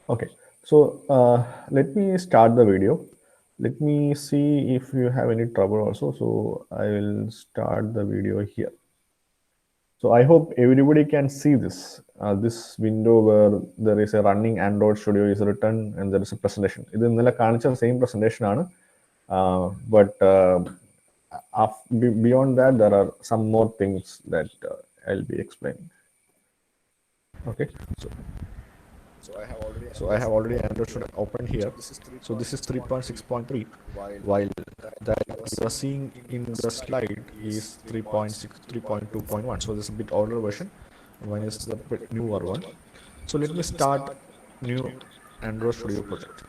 Okay, so let me start the video. Let me see if you have any trouble also. So I will start the video here. So I hope everybody can see this. This window where there is a running Android Studio is written and there is a presentation. ഇത് ഇന്നലെ കാണിച്ച same presentation ആണ്. But beyond that, there are some more things that I'll be explaining. Okay, so I have already Android Studio open here. So this is 3.6.3, while that you are seeing in the slide is 3.6, 3.2.1. So this is a bit older version. One is the newer one. So let me start new Android Studio project.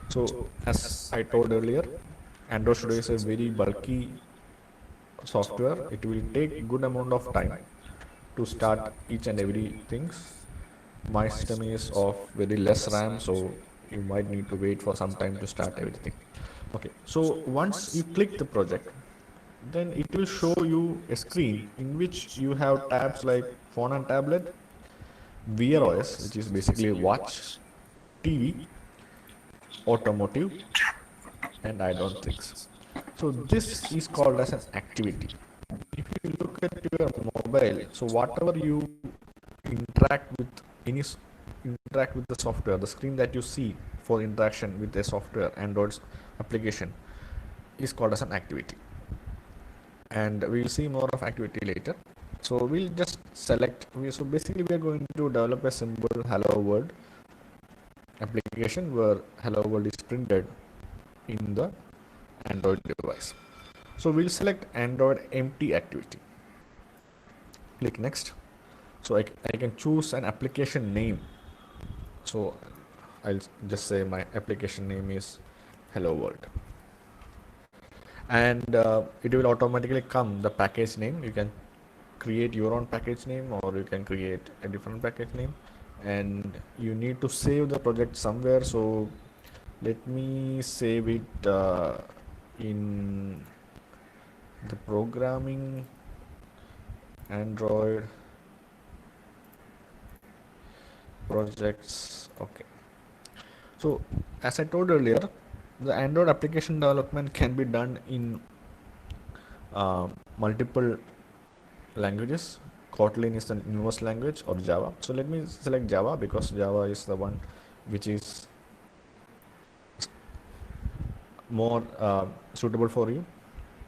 So as I told earlier, Android Studio is a very bulky software. It will take good amount of time to start each and every things. My system is of very less RAM, so you might need to wait for some time to start everything. Okay, so once you click the project, then it will show you a screen in which you have tabs like phone and tablet, Wear OS, which is basically watch, TV, automotive, and I don't things. So this is called as an activity. If you look at your mobile, so whatever you interact with any interact with the software, the screen that you see for interaction with a software Android's application is called as an activity, and we'll see more of activity later. So we'll just select, so basically we are going to develop a simple hello world application where hello world is printed in the Android device. So we'll select Android empty activity, click next. So I can choose an application name. So I'll just say my application name is hello world, and it will automatically come the package name. You can create your own package name or you can create a different package name, and you need to save the project somewhere. So let me save it in the programming Android projects. Okay, so as I told earlier, the Android application development can be done in multiple languages. Kotlin is the newest language, or Java. So let me select Java because Java is the one which is more suitable for you.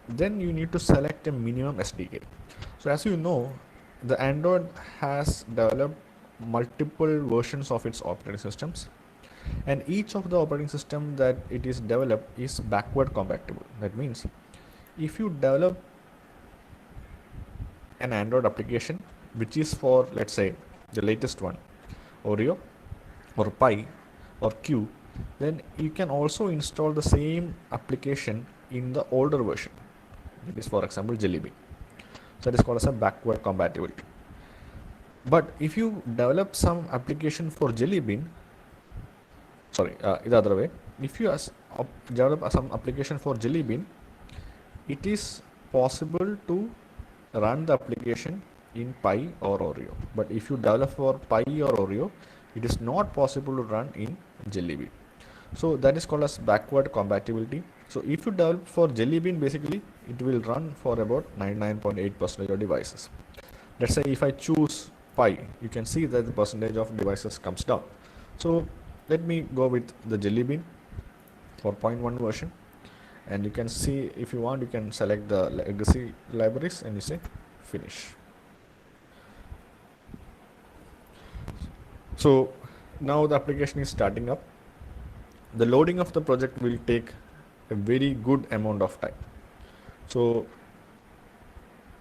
Then you need to select a minimum SDK. So as you know, the Android has developed multiple versions of its operating systems, and each of the operating system that it is developed is backward compatible. That means if you develop an Android application which is for, let's say, the latest one, Oreo or Pi or Q, then you can also install the same application in the older version. It is, for example, Jelly Bean. So that is called as a backward compatibility. But if you develop some application for Jelly Bean, the other way, if you develop some application for Jelly Bean, it is possible to run the application in Pi or Oreo. But if you develop for Pi or Oreo, it is not possible to run in Jelly Bean. So that is called as backward compatibility. So if you develop for Jelly Bean, basically it will run for about 99.8% of devices. Let's say if I choose Pi, you can see that the percentage of devices comes down. So let me go with the Jelly Bean 4.1 version, and you can see, if you want, you can select the legacy libraries and you say finish. So now the application is starting up. The loading of the project will take a very good amount of time. So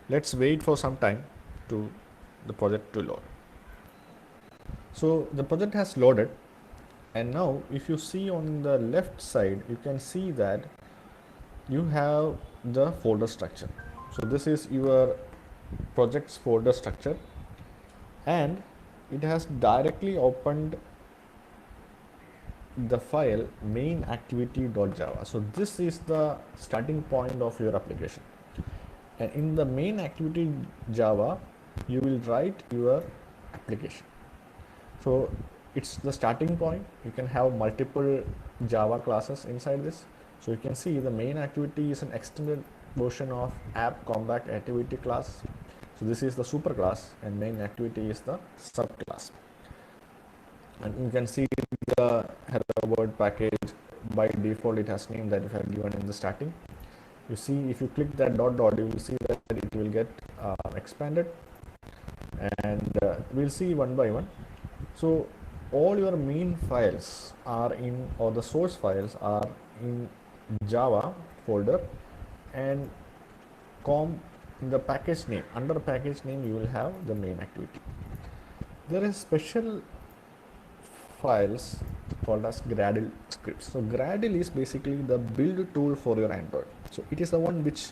let's wait for some time to the project to load. So the project has loaded, and now if you see on the left side, you can see that you have the folder structure. So this is your project's folder structure, and it has directly opened the file main activity.java. So this is the starting point of your application, and in the main activity Java you will write your application. So it's the starting point. You can have multiple Java classes inside this. So you can see the main activity is an extended version of app compact activity class. So this is the super class and main activity is the subclass. And you can see the hello world package by default it has name that we have given in the starting. You see if you click that dot dot you will see that it will get expanded, and we'll see one by one. So all your main files are in, or the source files are in Java folder, and com in the package name, under package name you will have the main activity. There is special files called as Gradle scripts. So Gradle is basically the build tool for your Android. So it is the one which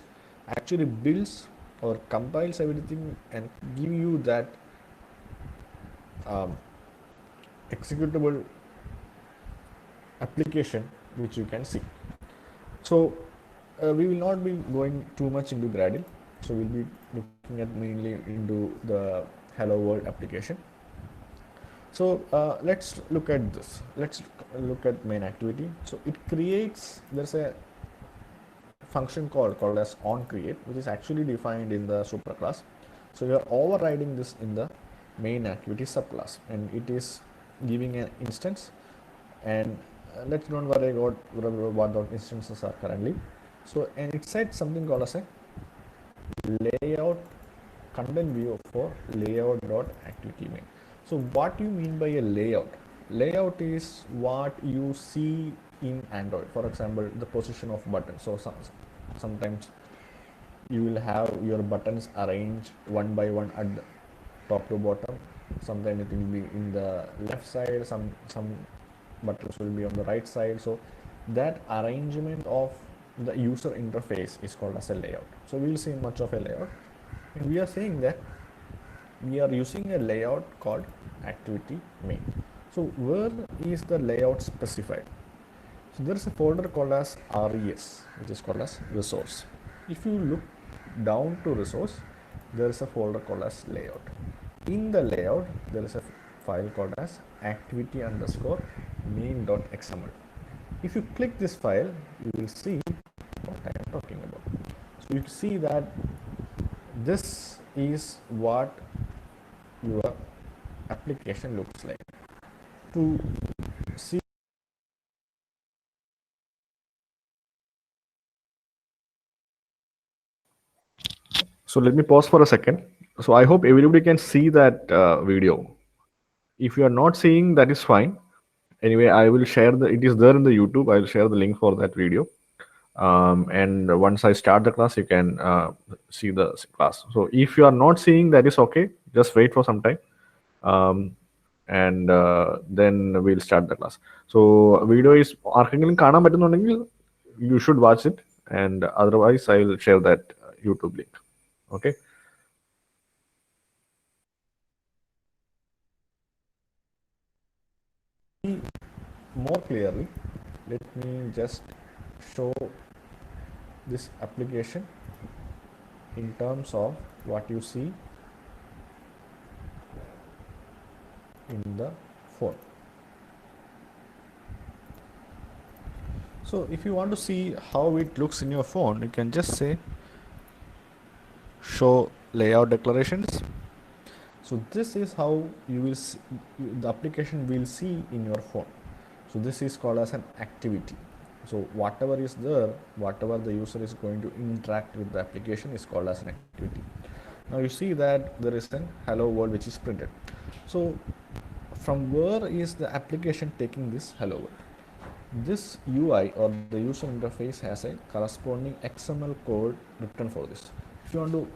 actually builds or compiles everything and give you that executable application which you can see. So we will not be going too much into Gradle. So we'll be looking at mainly into the Hello World application. So let's look at this. Let's look at main activity. So it creates, there's a function called as onCreate, which is actually defined in the superclass. So we are overriding this in the main activity subclass, and it is giving an instance. And let's don't worry about what the instances are currently. So, and it said something called as a layout content view for layout.activity main. So what do you mean by a layout? Layout is what you see in Android. For example, the position of buttons. So sometimes you will have your buttons arranged one by one at the top to bottom. Sometimes it will be in the left side, some buttons will be on the right side. So that arrangement of the user interface is called as a layout. So we will see much of a layout, and we are saying that we are using a layout called activity main. So where is the layout specified? So there is a folder called as res, which is called as resource. If you look down to resource, there is a folder called as layout. In the layout, there is a file called as activity underscore main.xml. If you click this file, you will see what I am talking about. So you see that this is what your application looks like. To see, so let me pause for a second. So I hope everybody can see that video. If you are not seeing, that is fine. Anyway, I will share it is there in the YouTube. I will share the link for that video. And once I start the class, you can see the class. So if you are not seeing, that is okay. Just wait for some time. And then we'll start the class. So video is ആർക്കെങ്കിലും കാണാൻ പറ്റുന്നുണ്ടെങ്കിൽ you should watch it, and otherwise I will share that YouTube link. Okay. More clearly, let me just show this application in terms of what you see in the phone. So if you want to see how it looks in your phone, you can just say show layout declarations. So this is how you will see, the application will see in your phone. So this is called as an activity. So whatever is there, whatever the user is going to interact with the application is called as an activity. Now you see that there is an hello world which is printed. So from where is the application taking this hello world? This UI or the user interface has a corresponding XML code written for this. If you want to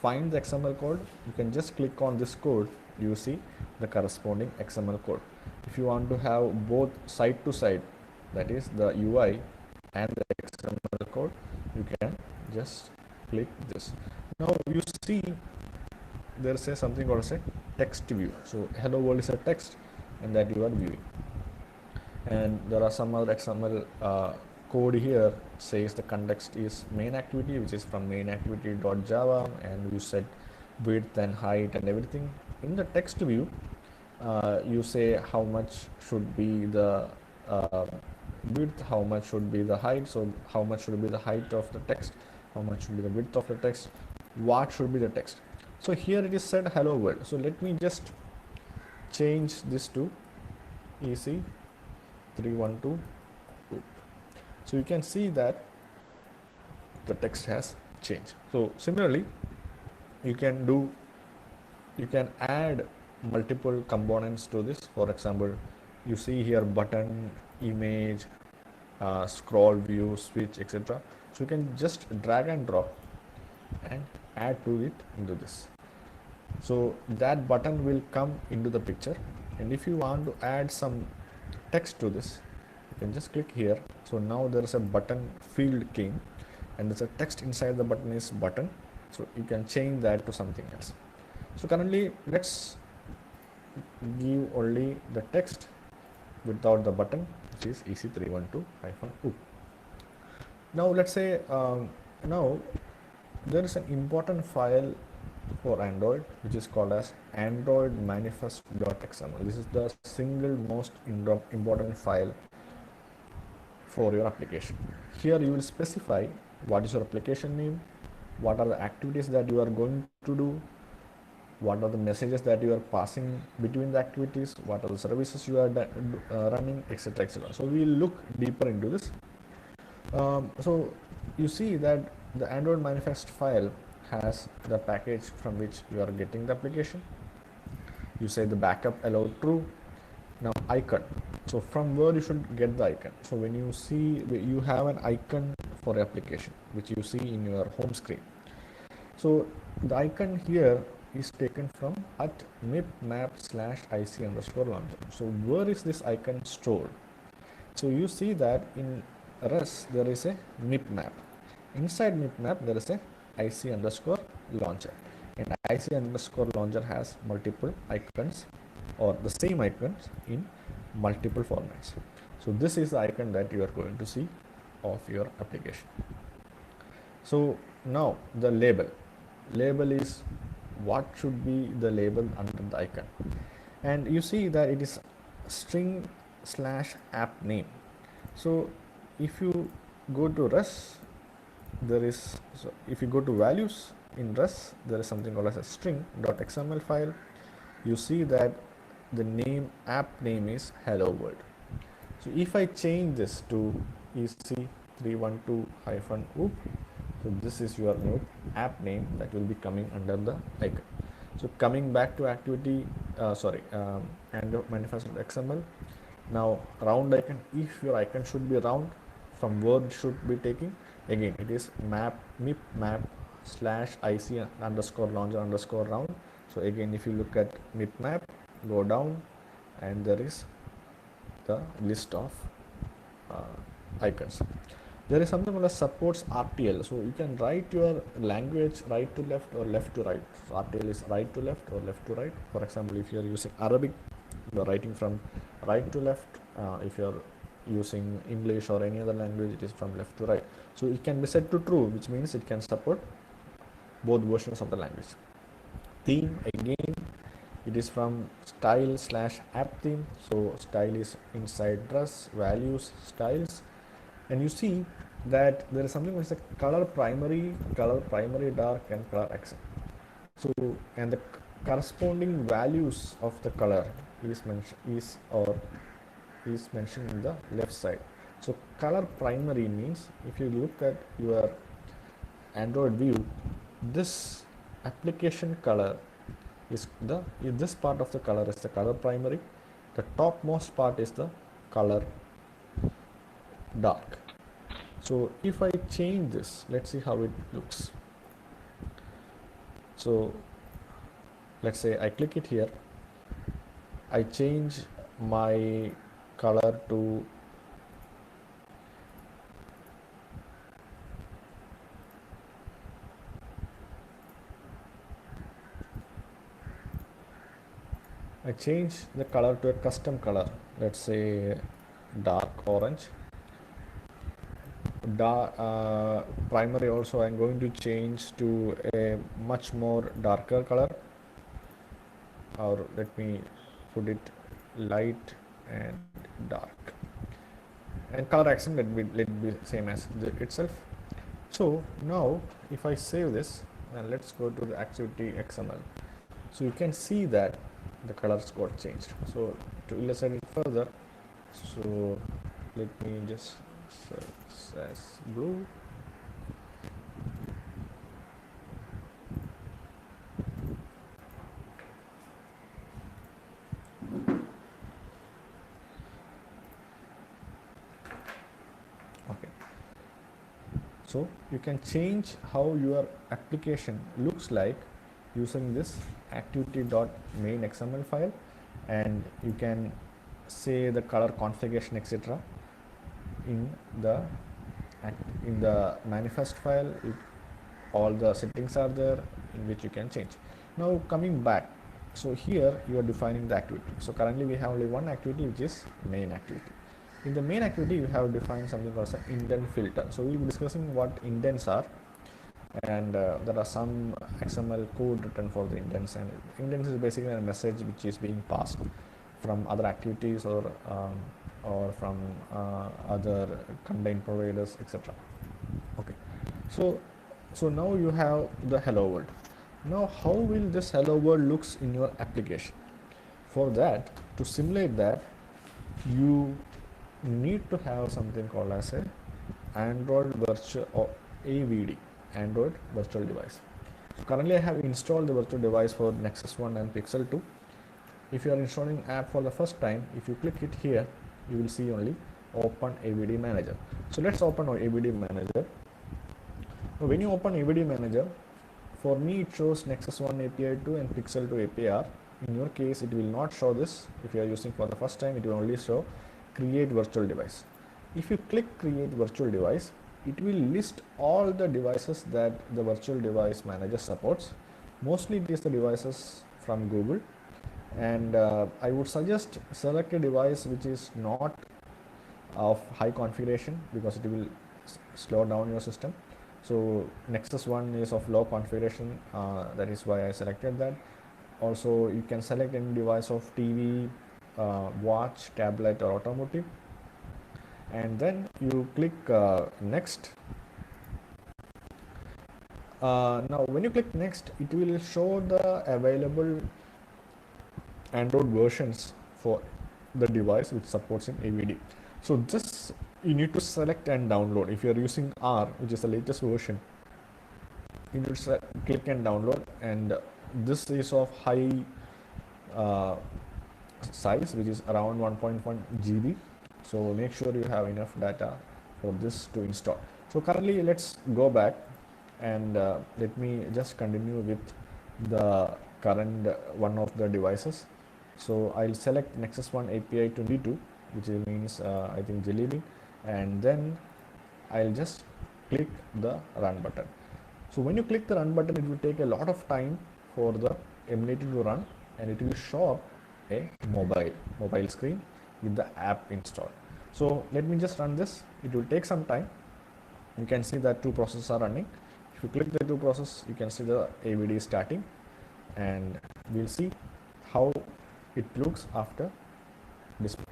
find the XML code, you can just click on this code. You see the corresponding XML code. If you want to have both side to side, that is the UI and the XML code, you can just click this. Now you see there is something called as a text view. So hello world is a text, and that you are viewing. And there are some other XML code here. It says the context is main activity, which is from main activity.java, and you set width and height and everything. In the text view, you say how much should be the width, how much should be the height. So how much should be the height of the text, how much should be the width of the text, what should be the text. So here it is said hello world. So let me just change this to EC312. So you can see that the text has changed. So similarly, you can add multiple components to this. For example, you see here button, image, scroll view, switch, etc. So you can just drag and drop and add to it into this. So that button will come into the picture, and if you want to add some text to this, you can just click here. So now there is a button field came, and there's a text inside the button is button. So you can change that to something else. So currently let's give only the text without the button, which is EC312-O. Now let's say now there is an important file for Android which is called as Android manifest.xml. This is the single most important file for your application. Here you will specify what is your application name, what are the activities that you are going to do, what are the messages that you are passing between the activities, what are the services you are running, etc., etc. So we will look deeper into this. So you see that the Android manifest file has the package from which you are getting the application. You say the backup allowed true. Now icon. So from where you should get the icon. So when you see, you have an icon for application which you see in your home screen. So the icon here is taken from @mipmap/ic_launcher. So where is this icon stored? So you see that in Rust there is a mipmap. Inside mipmap there is a IC_launcher, and IC_launcher has multiple icons or the same icons in multiple formats. So this is the icon that you are going to see of your application. So now the label is what should be the label under the icon, and you see that it is string/app name. So if you go to Rust, there is, so if you go to values in Rust, there is something called as a string.xml file. You see that the name, app name is hello world. So if I change this to EC312-OOP, so this is your new app name that will be coming under the icon. So coming back to activity, and manifest.xml. Now round icon, if your icon should be round, from where it should be taking, again it is mipmap/IC_launcher_round. So again, if you look at mipmap, go down, and there is the list of icons. There is something called as supports RTL. So you can write your language right to left or left to right. So RTL is right to left or left to right. For example, if you are using Arabic, you are writing from right to left. If you are using English or any other language, it is from left to right. So it can be set to true, which means it can support both versions of the language. Theme, again, it is from style/app theme. So style is inside Rust, values, styles, and you see that there is something which is a color primary dark, and color accent. So and the corresponding values of the color is mentioned in the left side. So color primary means, if you look at your Android view, this application color is this part of the color is the color primary. The topmost part is the color dark. So if I change this, let's see how it looks. So let's say I click it here, I change my color to a custom color, let's say dark orange. Primary also I'm going to change to a much more darker color, or let me put it light and dark, and color accent let be same as itself. So now if I save this and let's go to the activity XML, so you can see that the colors got changed. So to illustrate it further, so let me just search as blue. Okay, so you can change how your application looks like using this activity.main XML file, and you can say the color configuration etc. in the manifest file. All the settings are there in which you can change. Now coming back, so here you are defining the activity. So currently we have only one activity, which is main activity. In the main activity you have defined something called an indent filter. So we'll be discussing what indents are, and there are some XML code written for the indents, and indents is basically a message which is being passed from other activities or from other content providers etc. Okay, so now you have the hello world. Now how will this hello world looks in your application? For that, to simulate that, you need to have something called as a Android virtual or AVD, Android virtual device. So currently I have installed the virtual device for Nexus 1 and Pixel 2. If you are installing app for the first time, if you click it here, you will see only open AVD manager. So let's open our AVD manager. Now when you open AVD manager, for me it shows Nexus 1 API 2 and Pixel 2 API. In your case it will not show this. If you are using for the first time, it will only show create virtual device. If you click create virtual device, it will list all the devices that the virtual device manager supports. Mostly it is the devices from Google, and I would suggest select a device which is not of high configuration because it will slow down your system. So Nexus 1 is of low configuration, that is why I selected that. Also you can select any device of TV, watch, tablet or automotive, and then you click next. Now when you click next, it will show the available Android versions for the device which supports in AVD. So this you need to select and download. If you are using R, which is the latest version, you need to click and download, and this is of high size, which is around 1.1 GB. So make sure you have enough data for this to install. So currently let's go back and let me just continue with the current one of the devices. So I'll select Nexus 1 API 22, which means I think Jelly Bean, and then I'll just click the run button. So when you click the run button, it will take a lot of time for the emulator to run, and it will show up a mobile screen with the app installed. So let me just run this. It will take some time. You can see that two processes are running. If you click the two processes, you can see the AVD starting, and we'll see how it looks after display.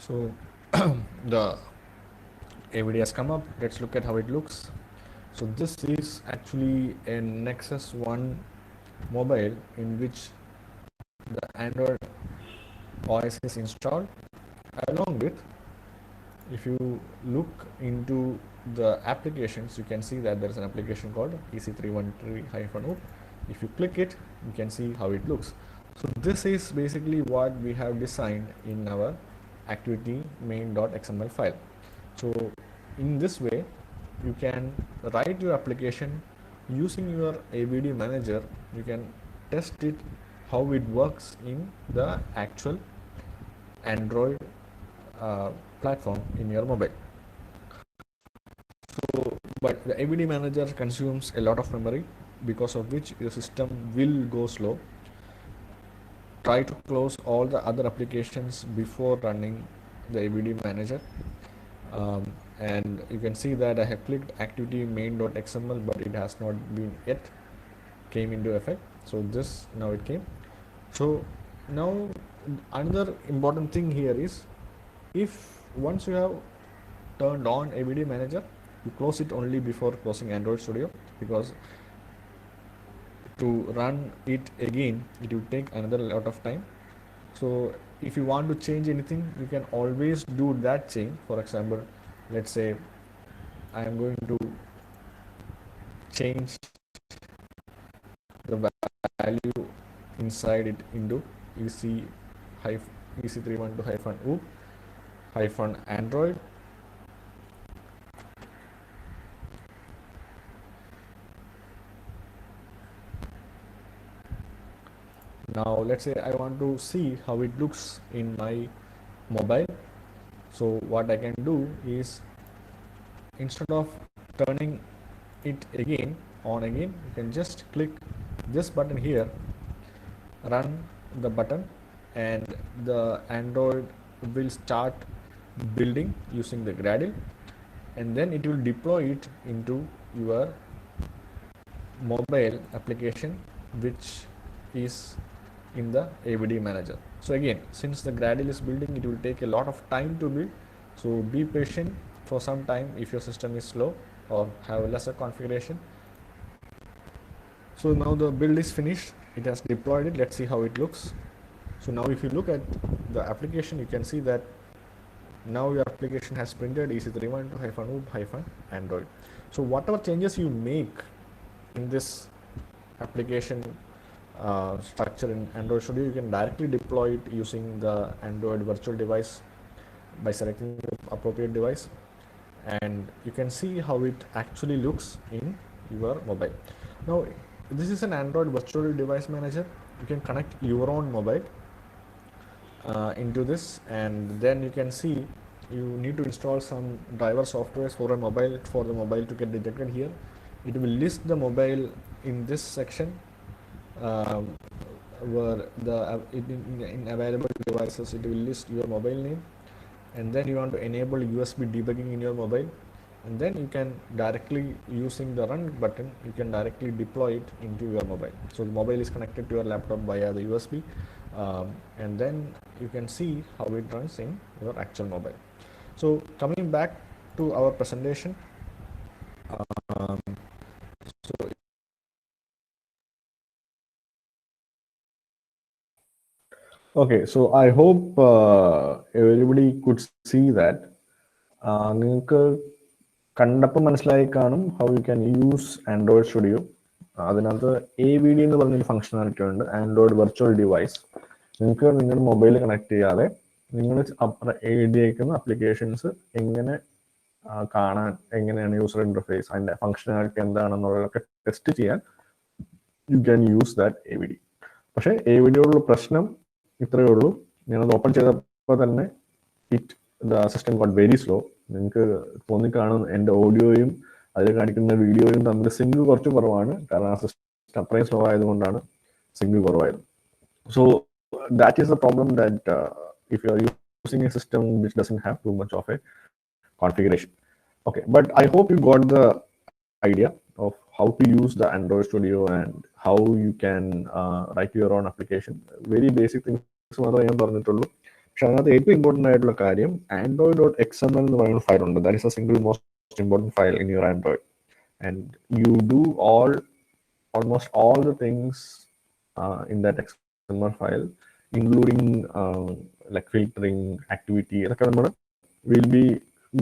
So the AVD has come up. Let's look at how it looks. So this is actually a Nexus 1 mobile in which the Android OS is installed. Along with, if you look into the applications, you can see that there is an application called EC313-OOP. If you click it, you can see how it looks. So this is basically what we have designed in our activity main.xml file. So in this way, you can write your application using your ABD manager. You can test it how it works in the actual Android platform in your mobile. So, but the ABD manager consumes a lot of memory, because of which your system will go slow. Try to close all the other applications before running the ABD manager. And you can see that I have clicked activity main.xml, but it has not been yet came into effect. So this now it came. So now another important thing here is, if once you have turned on ABD manager, you close it only before closing Android Studio, because to run it again it will take another lot of time. So if you want to change anything, you can always do that change. For example, let's say I am going to change the value inside it into ec312 hyphen oop hyphen android. Now let's say I want to see how it looks in my mobile. So what I can do is, instead of turning it again on again, you can just click this button here, run the button, and the Android will start building using the Gradle, and then it will deploy it into your mobile application, which is in the ABD manager. So again, since the Gradle is building, it will take a lot of time to build. So be patient for some time if your system is slow or have lesser configuration. So now the build is finished. It has deployed it. Let's see how it looks. So now if you look at the application, you can see that now your application has printed ec312-oop-android. So whatever changes you make in this application structure in Android Studio, you can directly deploy it using the Android virtual device by selecting the appropriate device, and you can see how it actually looks in your mobile. Now this is an Android virtual device manager. You can connect your own mobile into this, and then you can see you need to install some driver software for a mobile, for the mobile to get detected here. It will list the mobile in this section, where the in available devices, it will list your mobile name, and then you want to enable USB debugging in your mobile, and then you can directly, using the run button, you can directly deploy it into your mobile. So the mobile is connected to your laptop via the USB, and then you can see how it runs in your actual mobile. So coming back to our presentation, so okay, so I hope everybody could see that. നിങ്ങൾക്ക് കണ്ടപ്പോൾ മനസ്സിലായി കാണും how you can use Android studio. അതിനകത്ത് ABD എന്ന് പറഞ്ഞൊരു functionality ഉണ്ട്, Android virtual device. നിങ്ങൾക്ക് നിങ്ങളുടെ മൊബൈൽ കണക്ട് ചെയ്യാതെ നിങ്ങൾ എഴുതിയേക്കുന്ന അപ്ലിക്കേഷൻസ് എങ്ങനെ കാണാൻ, എങ്ങനെയാണ് യൂസർ ഇന്റർഫേസ്, അതിന്റെ ഫംഗ്ഷനാലിറ്റി എന്താണെന്നുള്ളതൊക്കെ ടെസ്റ്റ് ചെയ്യാൻ you can use that ABD. പക്ഷേ ABDയോടുള്ള പ്രശ്നം ഇത്രയേ ഉള്ളൂ, ഞാനത് ഓപ്പൺ ചെയ്തപ്പോൾ തന്നെ the system got very slow. നിങ്ങൾക്ക് തോന്നിക്കാണും എൻ്റെ ഓഡിയോയും അതിൽ കാണിക്കുന്ന വീഡിയോയും തമ്മിൽ സിങ്ക് കുറച്ച് കുറവാണ്, കാരണം ആ സിസ്റ്റം അത്രയും സ്ലോ ആയതുകൊണ്ടാണ് സിങ്ക് കുറവായത്. So that is the problem, that if you are using A system which doesn't have too much of A configuration. Okay, but I hope you got the idea of how to use the Android Studio and how you can write your own application. Very basic things മാത്രമേ ഞാൻ പറഞ്ഞിട്ടുള്ളൂ. പക്ഷെ അതിനകത്ത് ഏറ്റവും important ആയിട്ടുള്ള കാര്യം android.xml എന്ന് പറയുന്ന ഫയൽ ഉണ്ട്. That is A single most important file in your Android, and you do almost all the things in that XML file, including like filtering, activity. അതൊക്കെ നമ്മൾ will be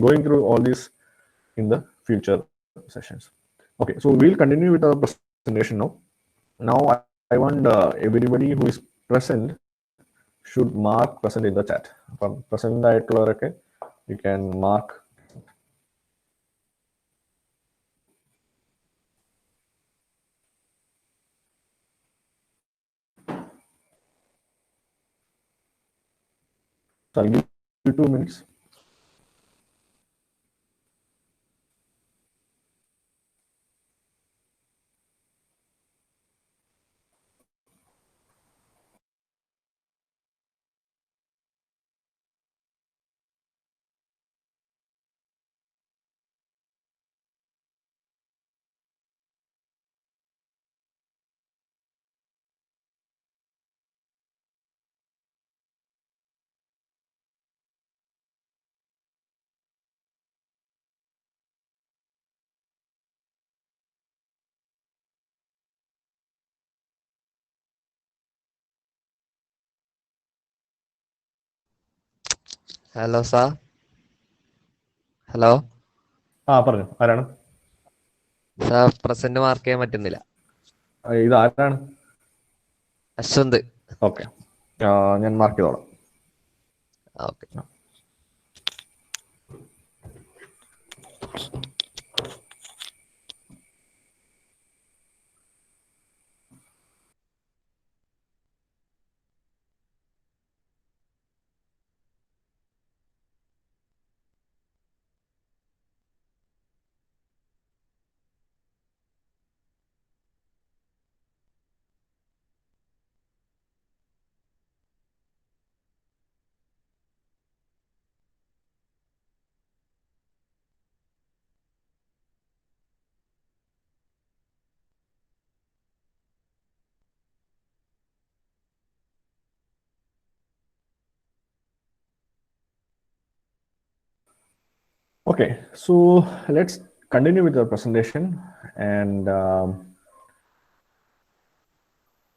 going through all this in the future sessions. Okay, so we'll continue with our presentation now. Now I want everybody who is present should mark present in the chat. അപ്പം present ആയിട്ടുള്ളവരൊക്കെ you can mark. So I'll give you 2 minutes. Hello sir. Hello പറഞ്ഞു. ആരാണ്? Sir present mark ചെയ്യാൻ പറ്റുന്നില്ല. ഇത് ആരാണ്? Ashwanth. Okay, ഞാൻ mark ചെയ്തോളാം. Okay. Okay, so let's continue with the presentation, and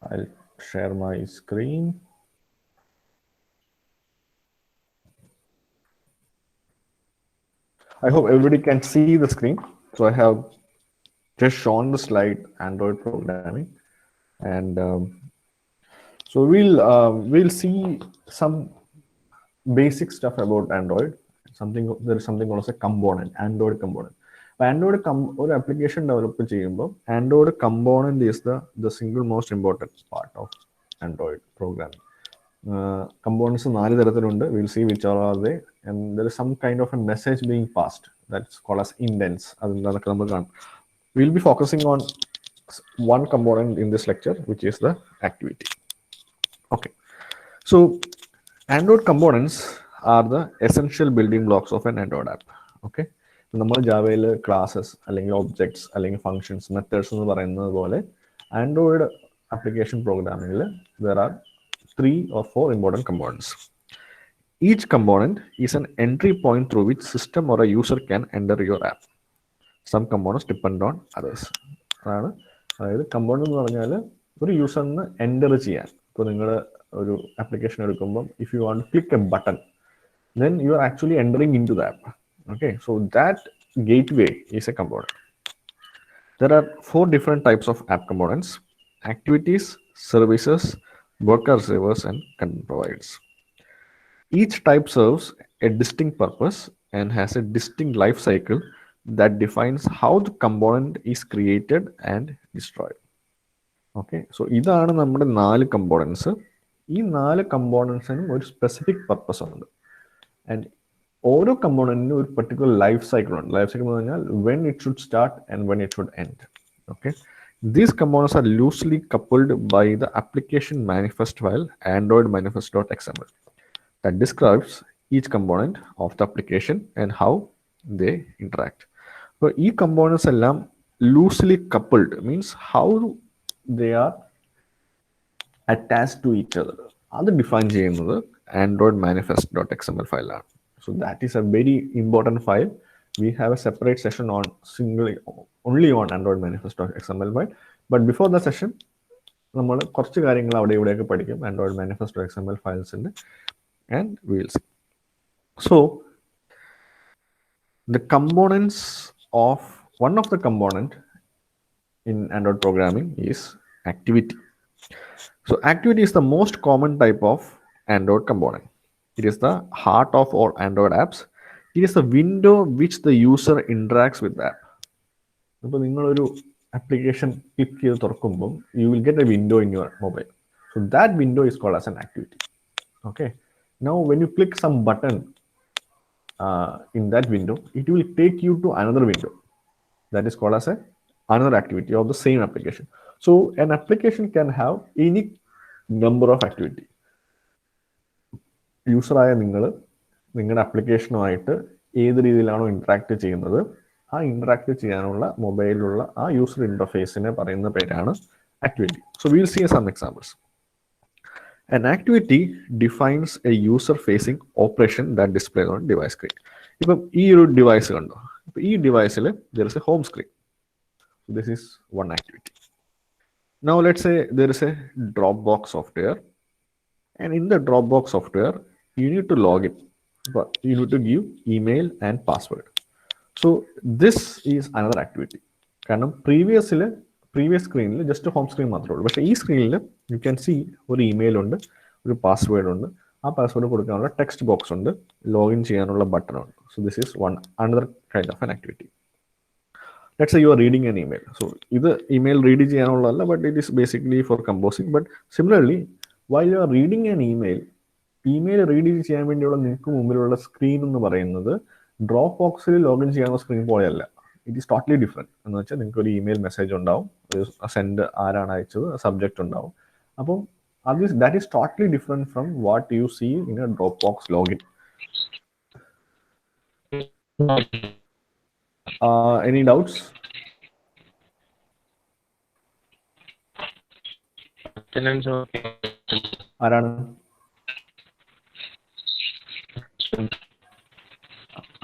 I'll share my screen. I hope everybody can see the screen. So I have just shown the slide Android programming, and so we'll see some basic stuff about Android. There is something called as a component, Android component. Or application develop ചെയ്യുമ്പോൾ Android component is the single most important part of Android programming. Components 4 തരത്തിലുണ്ട്. We'll see which are they, and there is some kind of a message being passed that's called as indents. അതൊക്കെ നമ്മൾ കാണും. We'll be focusing on one component in this lecture, which is the activity. Okay, so Android components are the essential building blocks of an Android app. Okay, നമ്മൾ ജാവയിൽ classes അല്ലെങ്കിൽ objects അല്ലെങ്കിൽ functions methods എന്ന് പറയുന്നത് പോലെ Android application പ്രോഗ്രാമിങ്ങിൽ there are 3 or 4 important components. Each component is an entry point through which system or a user can enter your app. Some components depend on others. അതായത് component എന്ന് പറഞ്ഞാൽ ഒരു യൂസറിന് enter ചെയ്യാൻ. ഇപ്പോൾ നിങ്ങൾ ഒരു ആപ്ലിക്കേഷൻ എടുക്കുമ്പോൾ if you want to click a button, then you are actually entering into the app. Okay, so that gateway is a component. There are 4 different types of app components: activities, services, worker servers, and content providers. Each type serves a distinct purpose and has a distinct life cycle that defines how the component is created and destroyed. Okay, so ഇതാണ് നമ്മുടെ 4 components. ഈ 4 componentsനും ഒരു specific purpose ഉണ്ട്. And ഓരോ കമ്പോണന്റിനും ഒരു particular life cycle ഉണ്ട്. Life cycle എന്ന് പറഞ്ഞാൽ when it should start and when it should end. Okay, these components are loosely coupled by the application manifest file android manifest.xml that describes each component of the application and how they interact. So ഈ components എല്ലാം loosely coupled means how they are attached to each other. അത് define ചെയ്യുന്നത് Android manifest.xml ഫയലാണ്. So that is a very important file. We have a separate session on only on Android manifest.xml file. But before the session, നമ്മൾ കുറച്ച് കാര്യങ്ങൾ അവിടെ ഇവിടെയൊക്കെ പഠിക്കും Android manifest.xml ഫയൽസിൻ്റെ, and we will see. So the components of one of the component in Android programming is activity. So activity is the most common type of Android component. It is the heart of all Android apps. It is the window which the user interacts with the app. അപ്പോൾ നിങ്ങളൊരു application click ചെയ്ത് തുറക്കുമ്പോൾ you will get a window in your mobile. So that window is called as an activity. Okay. Now when you click some button in that window, it will take you to another window that is called as another activity of the same application. So an application can have any number of activity. യൂസറായ നിങ്ങളുടെ ആപ്ലിക്കേഷനുമായിട്ട് ഏത് രീതിയിലാണോ interact ചെയ്യുന്നത് ആ interact ചെയ്യാനുള്ള മൊബൈലിലുള്ള ആ user ഇന്റർഫേസിനെ പറയുന്ന പേരാണ് activity. So will see some examples. An activity defines a user-facing operation that displays on device screen. ഇപ്പം ഈ ഒരു ഡിവൈസ് കണ്ടോ, ഇപ്പം ഈ ഡിവൈസിൽ there is a home screen. So this is one activity. Now let's say there is a Dropbox software, and in the Dropbox software you need to log in, but you need to give email and password. So this is another activity. കാരണം previous സ്ക്രീനിൽ just home screen മാത്രമേ ഉള്ളൂ. പക്ഷേ ഈ സ്ക്രീനിൽ you can see ഒരു email ഉണ്ട്, ഒരു പാസ്വേഡ് ഉണ്ട്, ആ പാസ്വേഡ് കൊടുക്കാനുള്ള ടെക്സ്റ്റ് ബോക്സ് ഉണ്ട്, ലോഗിൻ ചെയ്യാനുള്ള ബട്ടൺ ഉണ്ട്. So this is another kind of an activity. Let's say you are reading an email. So ഇത് ഇമെയിൽ റീഡ് ചെയ്യാനുള്ളതല്ല, but it is basically for composing. But similarly while you are reading an email read ചെയ്യാൻ വേണ്ടിയുള്ള നിങ്ങൾക്ക് മുമ്പിലുള്ള screen എന്ന് പറയുന്നത് drop ബോക്സിൽ login ചെയ്യാനുള്ള സ്ക്രീൻ പോലെയല്ല. It is totally different. എന്ന് വെച്ചാൽ നിങ്ങൾക്ക് ഒരു ഇമെയിൽ മെസ്സേജ് ഉണ്ടാവും, സെൻഡ് ആരാണ് അയച്ചത്, സബ്ജക്റ്റ് ഉണ്ടാവും. അപ്പം that is totally different from what you see in a Dropbox login. Any doubts?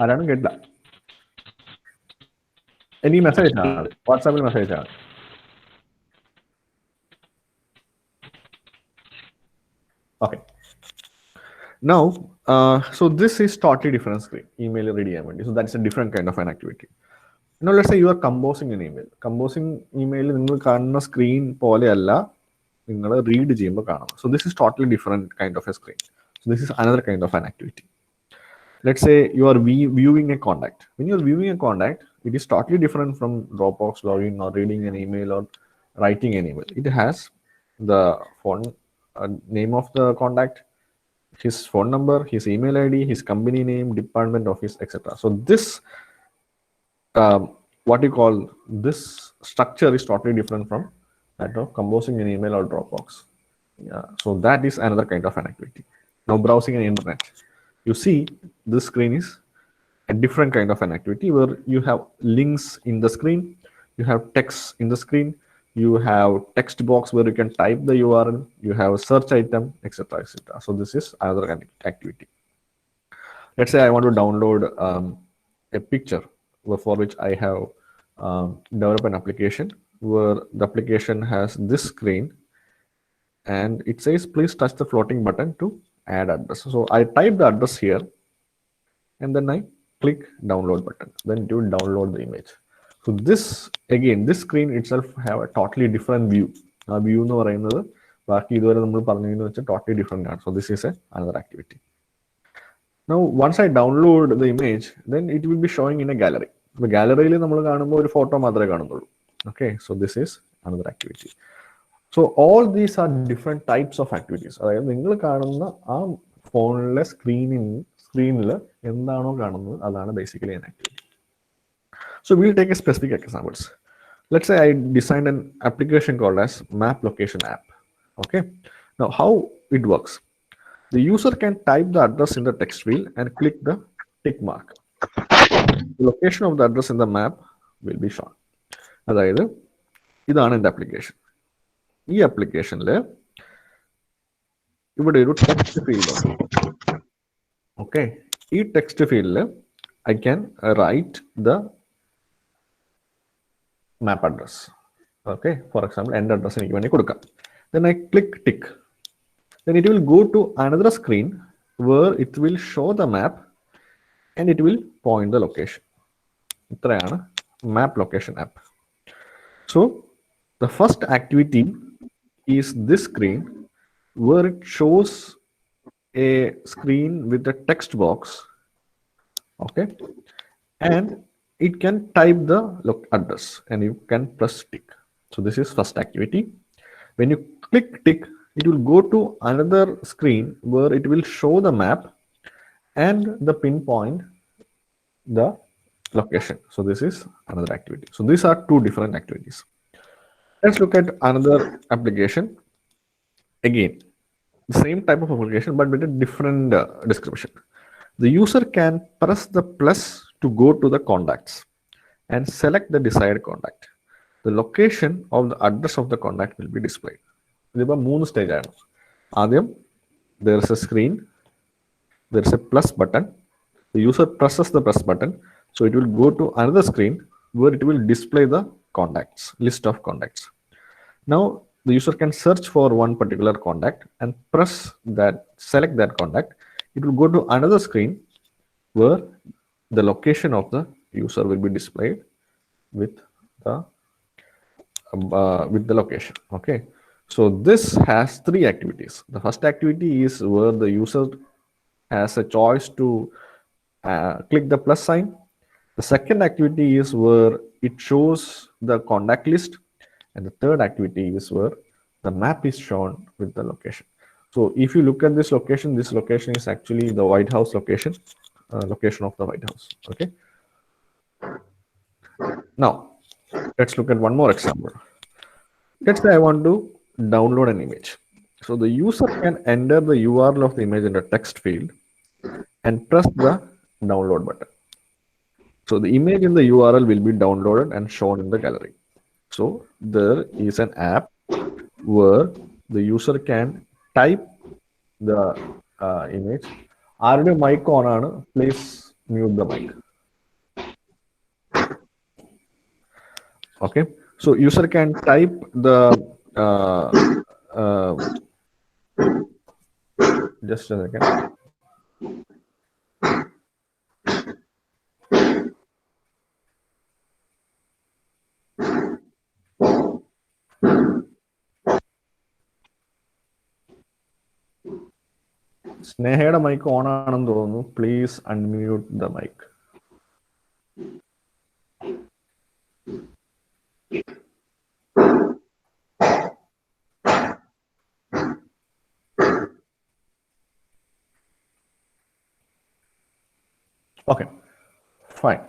ആരാണ് കേട്ടില്ല? Any message? WhatsApp message? Okay. Now, so this is totally different screen. Email ready. So that's a different kind of an activity. Now let's say you are composing an email. Composing email നിങ്ങൾ കാണുന്ന screen പോലെയല്ല നിങ്ങൾ read ചെയ്യുമ്പോൾ കാണുന്നത്. So this is totally different kind of a screen. So this is another kind of an activity. Let's say you are viewing a contact. When you are viewing a contact, it is totally different from Dropbox login or reading an email or writing an email. It has the phone name of the contact, his phone number, his email ID, his company name, department, office, etc. So this what you call this structure is totally different from that of composing an email or Dropbox. So that is another kind of an activity. Now browsing an internet, you see this screen is a different kind of an activity where you have links in the screen, you have text in the screen, you have text box where you can type the URL, you have a search item, etc., etc. So this is another kind of activity. Let's say I want to download a picture for which I have developed an application where the application has this screen and it says please touch the floating button to add address. So I type the address here and then I click download button, then it will download the image. So this again, this screen itself have a totally different view. View എന്ന് പറയുന്നത് ബാക്കി ഇതുവരെ നമ്മൾ പറഞ്ഞതെന്ന് വെച്ചാൽ totally different ആണ്. So this is another activity. Now once I download the image, then it will be showing in a gallery. The gallery നമ്മൾ കാണുമ്പോൾ ഒരു ഫോട്ടോ മാത്രമേ കാണുന്നുള്ളൂ. Okay, so this is another activity. So all these are different types of activities. അതായത് നിങ്ങൾ കാണുന്ന ആ ഫോണിലെ സ്ക്രീനിൽ എന്താണോ കാണുന്നത് അതാണ് basically an activity. So we'll take a specific examples. Let's say I designed an application called as Map Location App. Okay. Now how it works? The user can type the address in the text field and click the tick mark. The location of the address in the map will be shown. അതായത് ഇതാണ് എൻ്റെ application. ഈ ആപ്ലിക്കേഷനിൽ ഇവിടെ ഒരു text field ഉണ്ട്. Okay, ഈ text ഫീൽഡിൽ I can write the map address. Okay, for example, end address എനിക്ക് വേണ്ടി കൊടുക്കാം. Then I click tick. Then it will go to another screen where it will show the map and it will point the location. ഇത്രയാണ് map location app. So the first activity is this screen where it shows a screen with a text box, okay, and it can type the address and you can press tick. So this is first activity. When you click tick, it will go to another screen where it will show the map and the pinpoint the location. So this is another activity. So these are two different activities. Let's look at another application. Again, the same type of application but with a different description. The user can press the plus to go to the contacts and select the desired contact. The location of the address of the contact will be displayed. ഇതിപ്പോൾ മൂന്ന് stage ആണ്. ആദ്യം there is a screen, there is a plus button. The user presses the plus button, so it will go to another screen where it will display the contacts, list of contacts. Now the user can search for one particular contact and press that, select that contact. It will go to another screen where the location of the user will be displayed with the location. Okay, so this has three activities. The first activity is where the user has a choice to click the plus sign. The second activity is where it shows the contact list, and the third activity is where the map is shown with the location. So if you look at this location is actually the White House location, location of the White House. Okay, now let's look at one more example. Let's say I want to download an image. So the user can enter the URL of the image in the text field and press the download button. So the image in the URL will be downloaded and shown in the gallery. So there is an app where the user can type the image. Are mic on? Please mute the mic. Okay, so user can type the just a second. സ്നേഹയുടെ mic on ആണെന്ന് തോന്നുന്നു. Please unmute the mic. Okay, fine.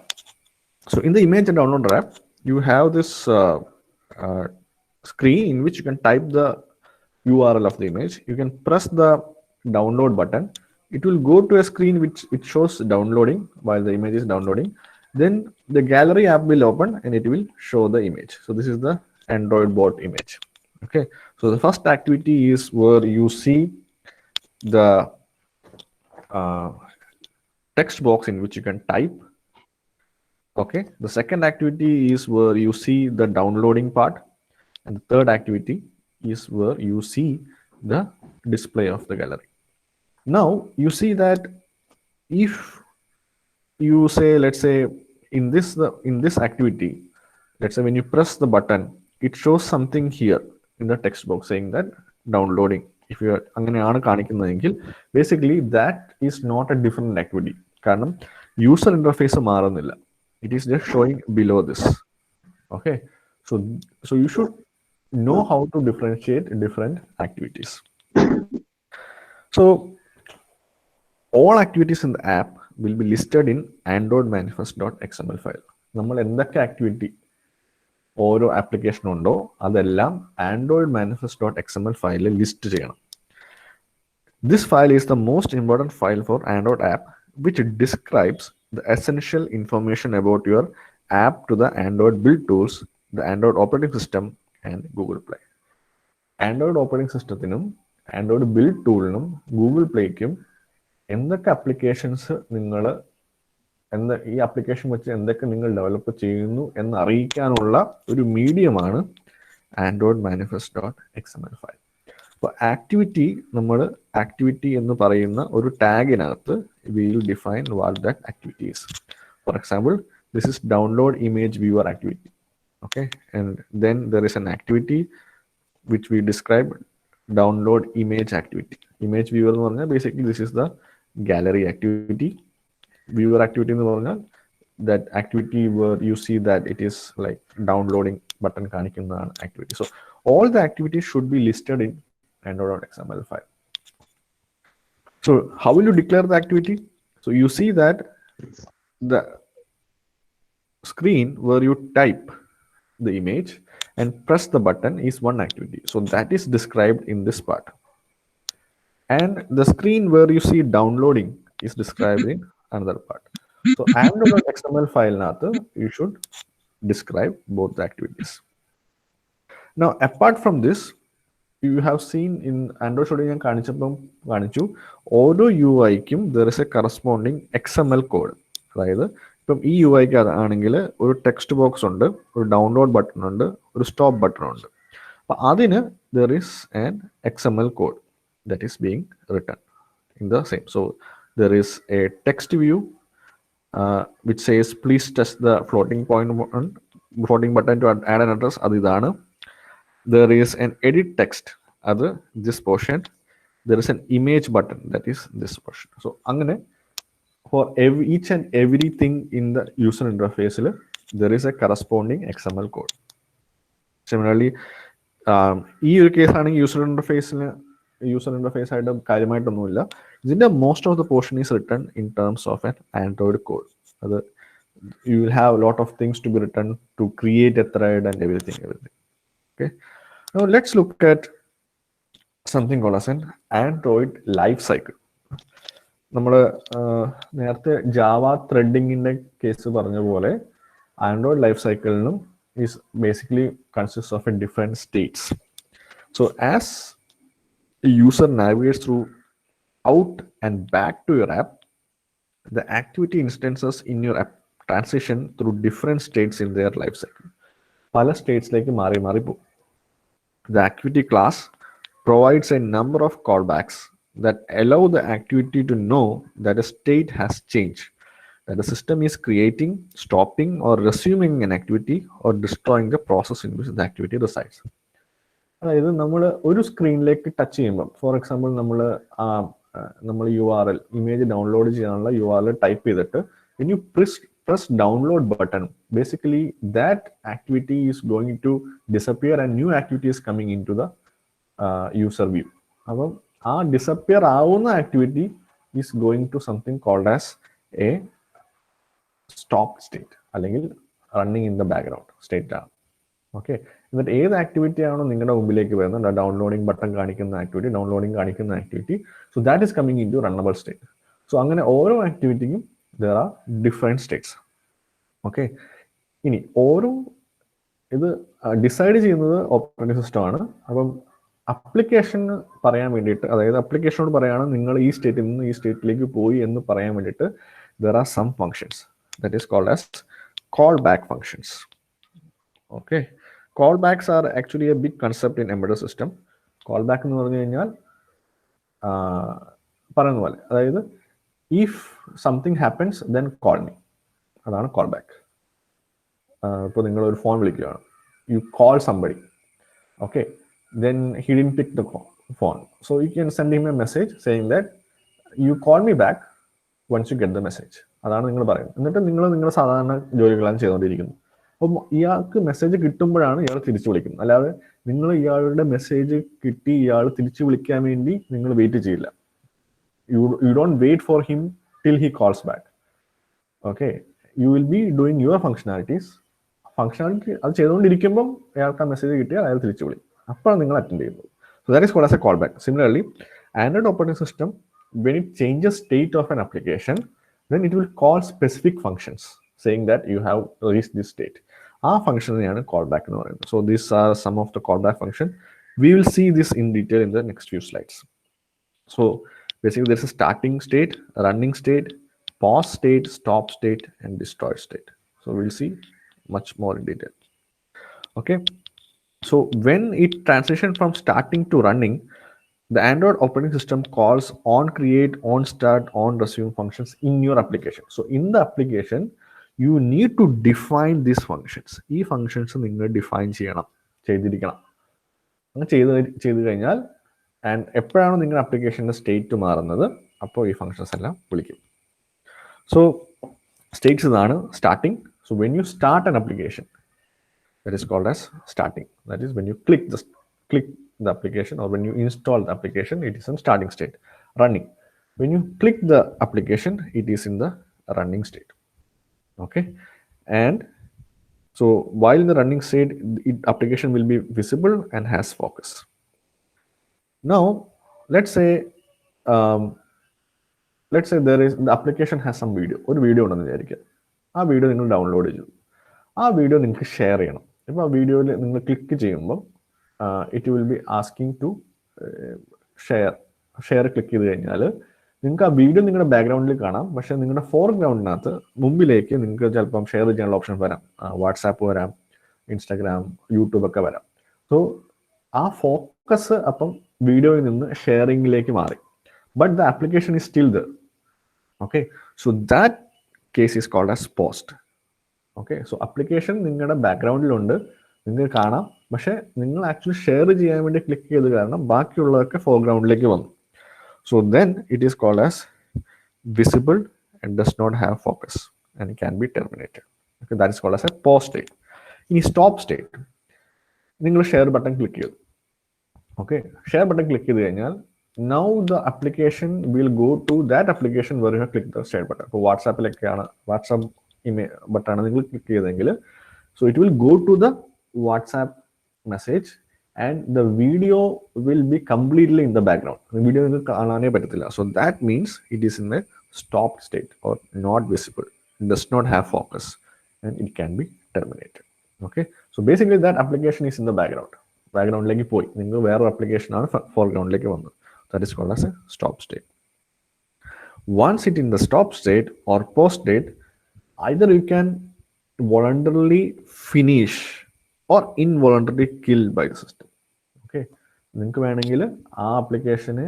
So in the image and downloader app, you have this screen in which you can type the URL of the image. You can press the download button. It will go to a screen which it shows downloading while the image is downloading. Then the gallery app will open and it will show the image. So this is the Android bot image. Okay, so the first activity is where you see the text box in which you can type. Okay, the second activity is where you see the downloading part, and the third activity is where you see the display of the gallery. Now you see that if you say, let's say in this activity, let's say when you press the button, it shows something here in the text box saying that downloading. If you are basically that is not a different activity. കാരണം user interface മാറുന്നില്ല. It is just showing below this. Okay, so you should know how to differentiate different activities. So all activities in the app will be listed in Android manifest.xml file. നമ്മൾ എന്തൊക്കെ activity ഓരോ application ഉണ്ടോ അതെല്ലാം Android manifest.xml ഫയലിൽ list ചെയ്യണം. This file is the most important file for Android app, which describes the essential information about your app to the Android build tools, the Android operating system, and Google Play. Android operating system, Android build tool, Google Play, എന്തൊക്കെ applications നിങ്ങൾ ഈ application വെച്ച് എന്തൊക്കെ നിങ്ങൾ develop ചെയ്യുന്നു എന്ന് അറിയിക്കാനുള്ള ഒരു മീഡിയമാണ് Android manifest.xml file. അപ്പോൾ ആക്ടിവിറ്റി നമ്മൾ ആക്ടിവിറ്റി എന്ന് പറയുന്ന ഒരു ടാഗിനകത്ത് we will define what that activity is. For example, this is download image viewer activity. Okay, and then there is an activity which we described, download image activity. Image viewer എന്ന് പറഞ്ഞാൽ basically this is the gallery activity. Viewer activity എന്ന് പറഞ്ഞാൽ that activity where you see that it is like downloading button കാണിക്കുന്നതാണ് activity. So all the activities should be listed in android.xml file. So how will you declare the activity? So you see that the screen where you type the image and press the button is one activity. So that is described in this part. And the screen where you see downloading is described in another part. So android.xml file you should describe both the activities. Now apart from this, you have seen in Android Studio ഞാൻ കാണിച്ചു ഓരോ UI-ക്കും there is a corresponding XML code. അതായത് ഇപ്പം ഈ UI-ക്ക് ആണെങ്കിൽ ഒരു text box ഉണ്ട്, ഒരു ഡൗൺലോഡ് ബട്ടൺ ഉണ്ട്, ഒരു സ്റ്റോപ്പ് ബട്ടൺ ഉണ്ട്. അപ്പം അതിന് there is an XML code that is being written in the same. So there is a text view which says please test the floating button to add an address. അത് ഇതാണ്. There is an edit text, this portion. There is an image button, that is this portion. So angane for each and everything in the user interface there is a corresponding XML code. Similarly ഈ ഒരു case ആണെങ്കിൽ user interface ആയിട്ട് കാര്യമായിട്ടൊന്നുമില്ല. ഇതിന്റെ most of the portion is written in terms of an Android code. അത് you will have a lot of things to be written to create a thread and everything. Okay, now let's look at something called as an Android life cycle. നമ്മൾ നേരത്തെ Java ത്രെഡിങ്ങിന്റെ case പറഞ്ഞ പോലെ Android life സൈക്കിളിനും is basically consists of a different states. So as a user navigates through out and back to your app, the activity instances in your app transition through different states in their life cycle. പല സ്റ്റേറ്റ്സിലേക്ക് മാറി പോകും. The activity class provides a number of callbacks that allow the activity to know that a state has changed, that the system is creating, stopping, or resuming an activity or destroying the process in which the activity resides. അതായത് നമ്മൾ ഒരു സ്ക്രീനിലേക്ക് touch ചെയ്യുമ്പോൾ, for example നമ്മൾ URL image download ചെയ്യാനുള്ള URL type ചെയ്തിട്ട് when you press download button, basically that activity is going to disappear and new activity is coming into the user view. അപ്പം ആ ഡിസപ്പിയർ ആവുന്ന activity is going to something called as a stop state അല്ലെങ്കിൽ running in the background state ആണ്. Okay, എന്നിട്ട് ഏത് activity ആണോ നിങ്ങളുടെ മുമ്പിലേക്ക് വരുന്നത്, ഡൗൺലോഡിംഗ് ബട്ടൺ കാണിക്കുന്ന ആക്ടിവിറ്റി, ഡൗൺലോഡിംഗ് കാണിക്കുന്ന activity, so that is coming into runnable state. So അങ്ങനെ ഓരോ ആക്ടിവിറ്റിക്കും there are different states. Okay, ഇനി ഓരോ ഇത് ഡിസൈഡ് ചെയ്യുന്നത് ഓപ്പറേറ്റിംഗ് സിസ്റ്റം ആണ്. അപ്പം അപ്ലിക്കേഷന് പറയാൻ വേണ്ടിയിട്ട്, അതായത് അപ്ലിക്കേഷനോട് പറയാണ് നിങ്ങൾ ഈ സ്റ്റേറ്റിൽ നിന്ന് ഈ സ്റ്റേറ്റിലേക്ക് പോയി എന്ന് പറയാൻ വേണ്ടിയിട്ട് there are some functions that is called as callback functions. Okay, callbacks are actually a big concept in embedded system. Callback എന്ന് പറഞ്ഞു കഴിഞ്ഞാൽ പറയുന്ന പോലെ, അതായത് if something happens then call me, അതാണ് callback. ഇപ്പോൾ നിങ്ങൾ ഒരു ഫോൺ വിളിക്കുകയാണ്, you call somebody, okay, then he didn't pick the phone, so you can send him a message saying that you call me back once you get the message. അതാണ് നിങ്ങൾ പറയുന്നത്. എന്നിട്ട് നിങ്ങൾ സാധാരണ ജോലികളാണ് ചെയ്തുകൊണ്ടിരിക്കുന്നത്. അപ്പം ഇയാൾക്ക് മെസ്സേജ് കിട്ടുമ്പോഴാണ് ഇയാൾ തിരിച്ചു വിളിക്കുന്നത്. അല്ലാതെ നിങ്ങൾ ഇയാളുടെ മെസ്സേജ് കിട്ടി ഇയാൾ തിരിച്ചു വിളിക്കാൻ വേണ്ടി നിങ്ങൾ വെയിറ്റ് ചെയ്യില്ല. You don't wait for him till he calls back. Okay, you will be doing your functionality അത് ചെയ്തുകൊണ്ടിരിക്കുമ്പം അയാൾക്ക് ആ മെസ്സേജ് കിട്ടിയാൽ അയാൾ തിരിച്ചു വിളിക്കും. അപ്പോഴാണ് നിങ്ങൾ അറ്റൻഡ് ചെയ്യുന്നത്. So that is called as a callback. Similarly, Android operating system, when it changes state of an application, then it will call specific functions saying that you have reached this state. ആ ഫംഗ്ഷനെയാണ് callback എന്ന് പറയുന്നത്. So these are some of the callback function. We will see this in detail in the next few slides. So basically there's a starting state, running state, pause state, stop state, and destroy state. So we'll see much more in detail. Okay, so when it transitions from starting to running, the Android operating system calls on create, on start, on resume functions in your application. So in the application, you need to define these functions. ഈ functions നിങ്ങൾ define ചെയ്തിരിക്കണം. അങ്ങനെ ചെയ്ത് കഴിഞ്ഞാൽ and എപ്പോഴാണ് നിങ്ങളുടെ ആപ്ലിക്കേഷൻ്റെ state മാറുന്നത് അപ്പോൾ ഈ ഫങ്ഷൻസ് എല്ലാം വിളിക്കും. സോ സ്റ്റേറ്റ്സ് ഇതാണ് starting. So when you start an application, that is called as starting. That is when you click the application, or when you install the application, it is in starting state. Running, when you click the application, it is in the running state. Okay, and so while in the running state, the application will be visible and has focus. Now let's say there is, the application has some video, ഒരു video ഉണ്ടെന്ന് വിചാരിക്കുക. ആ video നിങ്ങൾ download ചെയ്തു. ആ video നിങ്ങൾക്ക് share ചെയ്യണം. ഇപ്പോൾ ആ വീഡിയോയിൽ നിങ്ങൾ ക്ലിക്ക് ചെയ്യുമ്പോൾ it will be asking to share click ചെയ്ത് കഴിഞ്ഞാൽ നിങ്ങൾക്ക് ആ വീഡിയോ നിങ്ങളുടെ ബാക്ക്ഗ്രൗണ്ടിൽ കാണാം. പക്ഷേ നിങ്ങളുടെ ഫോർഗ്രൗണ്ടിനകത്ത് മുമ്പിലേക്ക് നിങ്ങൾക്ക് ചിലപ്പം ഷെയർ ചെയ്യാനുള്ള ഓപ്ഷൻ വരാം. വാട്സാപ്പ് വരാം, ഇൻസ്റ്റാഗ്രാം, യൂട്യൂബ് ഒക്കെ വരാം. സോ ആ ഫോക്കസ് അപ്പം വീഡിയോയിൽ നിന്ന് ഷെയറിങ്ങിലേക്ക് മാറി. But the application is still there. Okay, so that case is called as paused. Okay, so application നിങ്ങളുടെ ബാക്ക്ഗ്രൗണ്ടിലുണ്ട്, നിങ്ങൾക്ക് കാണാം. പക്ഷേ നിങ്ങൾ ആക്ച്വലി ഷെയർ ചെയ്യാൻ വേണ്ടി ക്ലിക്ക് ചെയ്ത് കാരണം ബാക്കിയുള്ളതൊക്കെ ഫോർഗ്രൗണ്ടിലേക്ക് വന്നു. So then it is called as visible and does not have focus and it can be terminated. Okay, that is called as a paused state. ഇനി സ്റ്റോപ്പ് സ്റ്റേറ്റ്, നിങ്ങൾ ഷെയർ ബട്ടൺ ക്ലിക്ക് ചെയ്തു. Okay, share button click ചെയ്ത് കഴിഞ്ഞാൽ now the application will go to that application where you have clicked the share button. ഇപ്പോൾ വാട്സാപ്പിലൊക്കെയാണ്, WhatsApp button നിങ്ങൾ click ചെയ്തെങ്കിൽ so it will go to the WhatsApp message and the video will be completely in the background. Video നിങ്ങൾക്ക് കാണാനേ പറ്റത്തില്ല. So that means it is in a stopped state or not visible. It does not have focus and it can be terminated. Okay, so basically that application is in the background. ബാക്ക്ഗ്രൗണ്ടിലേക്ക് പോയി, നിങ്ങൾ വേറൊരു ആപ്ലിക്കേഷനാണ് ഫോർഗ്രൗണ്ടിലേക്ക് വന്നത്. That is called as a stop state. Once it in the stop state or post state, either you can voluntarily finish or involuntarily killed by the system. Okay, നിങ്ങൾക്ക് വേണമെങ്കിൽ ആ ആപ്ലിക്കേഷനെ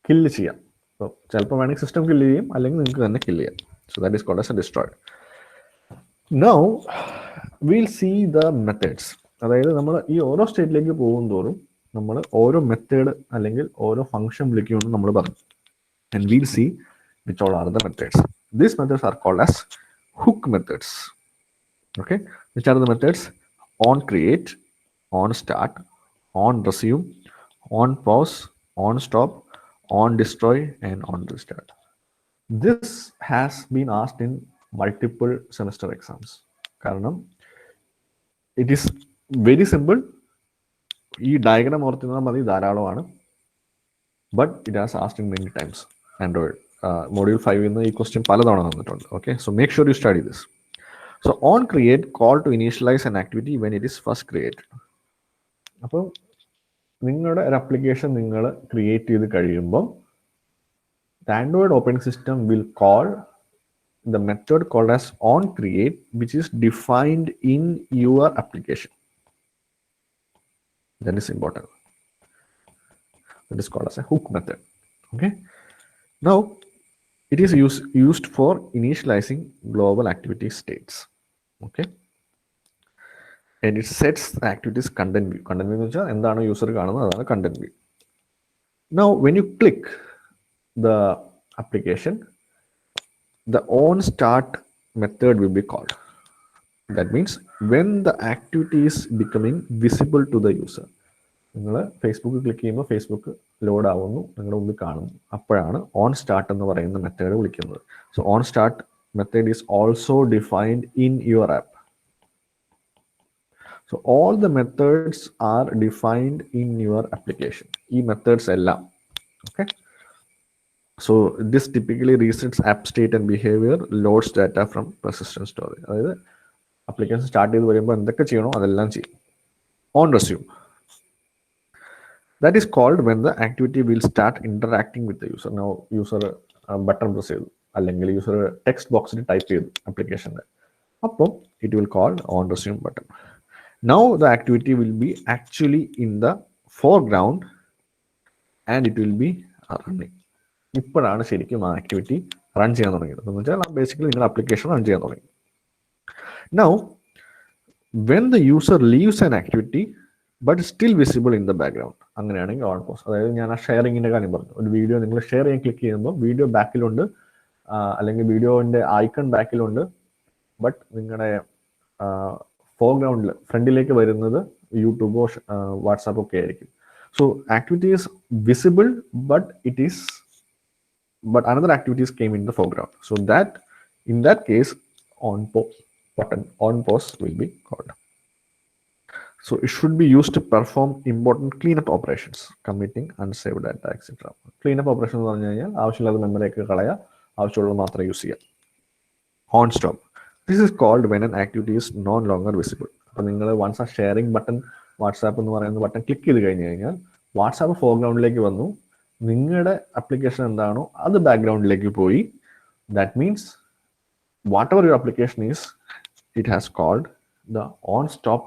kill ചെയ്യാം. അപ്പോൾ ചിലപ്പോൾ വേണമെങ്കിൽ സിസ്റ്റം കില്ല് ചെയ്യും, അല്ലെങ്കിൽ നിങ്ങൾക്ക് തന്നെ കില്ല് ചെയ്യാം. So that is called as a destroyed. Now will see the methods. അതായത് നമ്മൾ ഈ ഓരോ സ്റ്റേറ്റിലേക്ക് പോകും തോറും നമ്മൾ ഓരോ മെത്തേഡ് അല്ലെങ്കിൽ ഓരോ ഫംഗ്ഷൻ വിളിക്കുമെന്ന് നമ്മൾ പറഞ്ഞു. And will see which all are the methods. These methods are called as hook methods. Okay, which are the methods? On create, on start, on resume, on pause, on stop, on destroy, and on restart. This has been asked in multiple semester exams. കാരണം it is very simple. ഈ diagram ഓർത്തിരുന്നാൽ മതി, ധാരാളമാണ്. But it has asked in many times. Android module 5 നിന്ന് ഈ question പലതവണ വന്നിട്ടുണ്ട്. Okay, so make sure you study this. So on create, call to initialize an activity when it is first created. അപ്പം നിങ്ങളുടെ ഒരു ആപ്ലിക്കേഷൻ നിങ്ങൾ create ചെയ്ത് കഴിയുമ്പം the Android operating system will call the method called as on create, which is defined in your application. That is important. That is called as a hook method. Okay, now it is used for initializing global activity states. Okay, and it sets the activities content view. Content view means endana user കാണുന്നത് അതാണ് content view. Now when you click the application, the on start method will be called. That means when the activity is becoming visible to the user. നിങ്ങൾ Facebook click ചെയ്യുമ്പോൾ Facebook load ആവുന്നു, നിങ്ങളുടെ മുമ്പിൽ കാണുന്നു, അപ്പോഴാണ് own start എന്ന് പറയുന്ന method വിളിക്കുന്നത്. So on start method is also defined in your app. So all the methods are defined in your application. ഈ മെത്തേഡ്സ് എല്ലാം. Okay, so this typically resets app state and behaviour, loads data from persistent storage. അതായത് application start ചെയ്ത് വരുമ്പോൾ എന്തൊക്കെ ചെയ്യണോ അതെല്ലാം ചെയ്യും. On resume, that is called when the activity will start interacting with the user. Now user button press ചെയ്തു, അല്ലെങ്കിൽ user text ബോക്സിൽ ടൈപ്പ് ചെയ്തു ആപ്ലിക്കേഷൻ്റെ, അപ്പോൾ it will call on resume button. Now the activity will be actually in the foreground and it will be running. ഇപ്പോഴാണ് ശരിക്കും ആ activity run ചെയ്യാൻ തുടങ്ങിയത്. എന്ന് വെച്ചാൽ ബേസിക്കലി നിങ്ങൾ ആപ്ലിക്കേഷൻ റൺ ചെയ്യാൻ തുടങ്ങി. Now when the user leaves an activity, but still visible in the background. അങ്ങനെയാണെങ്കിൽ ഓൺ പോസ്. അതായത് ഞാൻ ആ ഷെയറിങ്ങിൻ്റെ കാര്യം പറഞ്ഞു. ഒരു വീഡിയോ നിങ്ങൾ ഷെയർ ചെയ്യാൻ ക്ലിക്ക് ചെയ്യുമ്പോൾ വീഡിയോ ബാക്കിലുണ്ട്, അല്ലെങ്കിൽ വീഡിയോൻ്റെ ഐക്കൺ ബാക്കിലുണ്ട്, ബട്ട് നിങ്ങളുടെ ഫോർഗ്രൗണ്ടിൽ ഫ്രണ്ടിലേക്ക് വരുന്നത് യൂട്യൂബോ വാട്സാപ്പോ ഒക്കെ ആയിരിക്കും. So activity is visible, but another activities came in the foreground. So that in that case, on pause will be called. So it should be used to perform important cleanup operations, committing unsaved data, etc. Cleanup operations എന്ന് പറഞ്ഞു കഴിഞ്ഞാൽ ആവശ്യമില്ലാത്ത memory ഒക്കെ കളയുക, ആവശ്യമുള്ളത് മാത്രം use ചെയ്യുക. On stop. This is called when an activity is no longer visible. അപ്പോൾ നിങ്ങൾ വൺസ് ആ ഷെയറിംഗ് ബട്ടൺ, വാട്സാപ്പ് എന്ന് പറയുന്ന ബട്ടൺ ക്ലിക്ക് ചെയ്ത് കഴിഞ്ഞ് കഴിഞ്ഞാൽ വാട്സാപ്പ് ഫോർഗ്രൗണ്ടിലേക്ക് വന്നു, നിങ്ങളുടെ ആപ്ലിക്കേഷൻ എന്താണോ അത് ബാക്ക്ഗ്രൗണ്ടിലേക്ക് പോയി. That means whatever your application is, it has called the on stop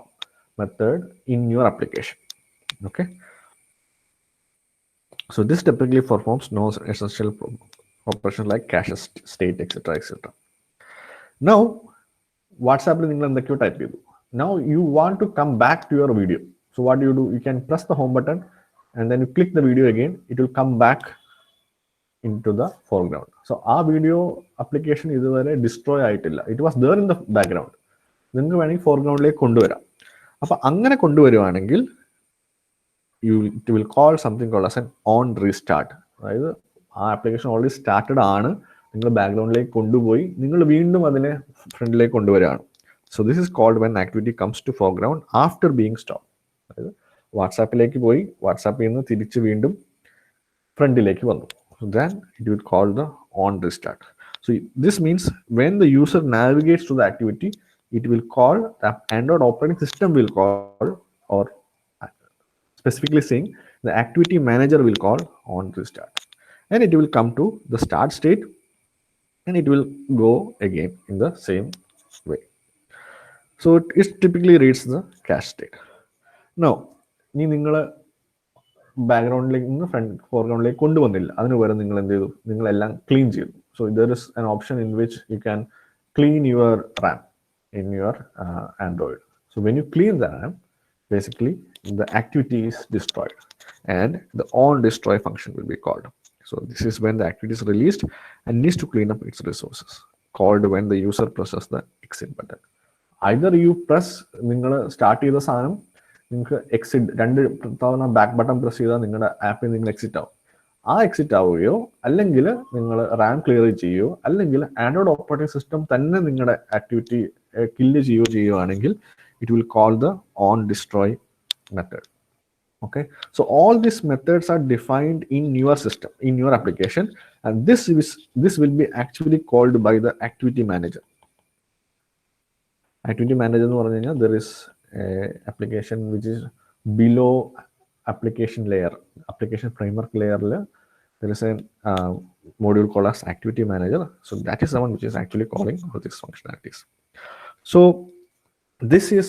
method in your application. Okay, so this typically performs no essential operations like cache state, etc., etc. Now WhatsApp il ningal endakku type chedu. Now you want to come back to your video. So what do? You can press the home button and then you click the video again. It will come back into the foreground. So our video application iduvare destroy aayitilla. It was there in the background. നിങ്ങൾക്ക് വേണമെങ്കിൽ ഫോർഗ്രൗണ്ടിലേക്ക് കൊണ്ടുവരാം. അപ്പോൾ അങ്ങനെ കൊണ്ടുവരുവാണെങ്കിൽ it will call something called as an on restart. അതായത് ആ application already started ആണ്, നിങ്ങൾ ബാക്ക്ഗ്രൗണ്ടിലേക്ക് കൊണ്ടുപോയി നിങ്ങൾ വീണ്ടും അതിനെ ഫ്രണ്ടിലേക്ക് കൊണ്ടുവരികയാണ്. So this is called when activity comes to foreground after being stop. അതായത് വാട്സാപ്പിലേക്ക് പോയി വാട്സാപ്പിൽ നിന്ന് തിരിച്ച് വീണ്ടും ഫ്രണ്ടിലേക്ക് വന്നു. So then it will call the on restart. So this means when the user navigates to the activity, it will call, the Android operating system will call, or specifically saying the activity manager will call on restart, and it will come to the start state and it will go again in the same way. So it typically reads the cache state. Now ni ningal ബാക്ക്ഗ്രൗണ്ടിലേക്ക് നിന്ന് ഫോർഗ്രൗണ്ടിലേക്ക് കൊണ്ടുവന്നില്ല, അതിന് പകരം നിങ്ങൾ എന്ത് ചെയ്തു, നിങ്ങളെല്ലാം clean ചെയ്തു. So there is an option in which you can clean your RAM in your Android. So when you clean the RAM, basically the activity is destroyed and the on destroy function will be called. So this is when the activity is released and needs to clean up its resources, called when the user presses the exit button. Either you press, നിങ്ങൾ start ചെയ്ത സാധനം നിങ്ങൾക്ക് exit 2 തവണ back button press ചെയ്താൽ നിങ്ങളുടെ ആപ്പിൽ നിങ്ങൾ exit ആവും. ആ എക്സിറ്റ് ആവുകയോ അല്ലെങ്കിൽ നിങ്ങൾ റാം ക്ലിയർ ചെയ്യുകയോ അല്ലെങ്കിൽ ആൻഡ്രോയിഡ് ഓപ്പറേറ്റിംഗ് സിസ്റ്റം തന്നെ നിങ്ങളുടെ ആക്ടിവിറ്റി കില്ല് ചെയ്യുകയാണെങ്കിൽ it will call the on destroy method. Okay, so all these methods are defined in your system, in your application, and this will be actually called by the activity manager. Activity manager എന്ന് പറഞ്ഞു കഴിഞ്ഞാൽ there is a application which is below application layer, application framework layer. There is a module called as activity manager. So that is the one which is actually calling all these functionalities. So this is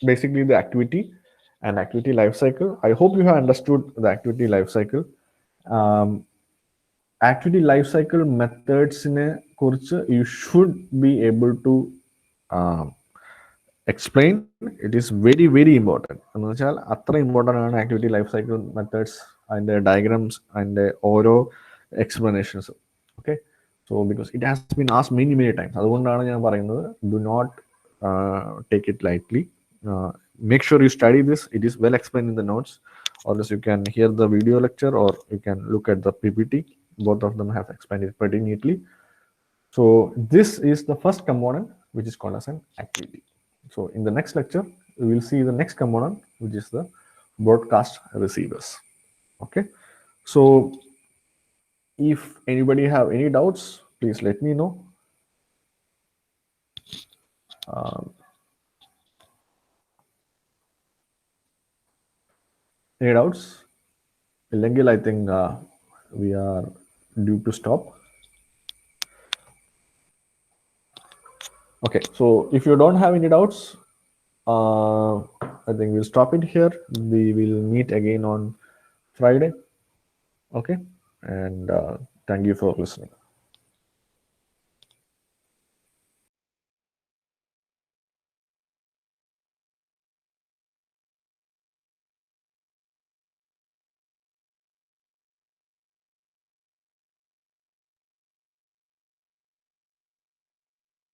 basically the activity and activity lifecycle. I hope you have understood the activity lifecycle. Activity lifecycle methods in you should be able to explain. It is very, very important. Important activity lifecycle methods and the diagrams and the oral explanations. Okay, so because it has been asked many times, do not take it lightly. Make sure you study this. It is well explained in the notes, or else you can hear the video lecture or you can look at the PPT. Both of them have explained it pretty neatly. So this is the first component, which is called as an activity. So in the next lecture, we will see the next component, which is the broadcast receivers. Okay, so if anybody have any doubts, please let me know. Any doubts? I think we are due to stop. Okay, so if you don't have any doubts, I think we'll stop it here. We will meet again on Friday. Okay, and thank you for listening.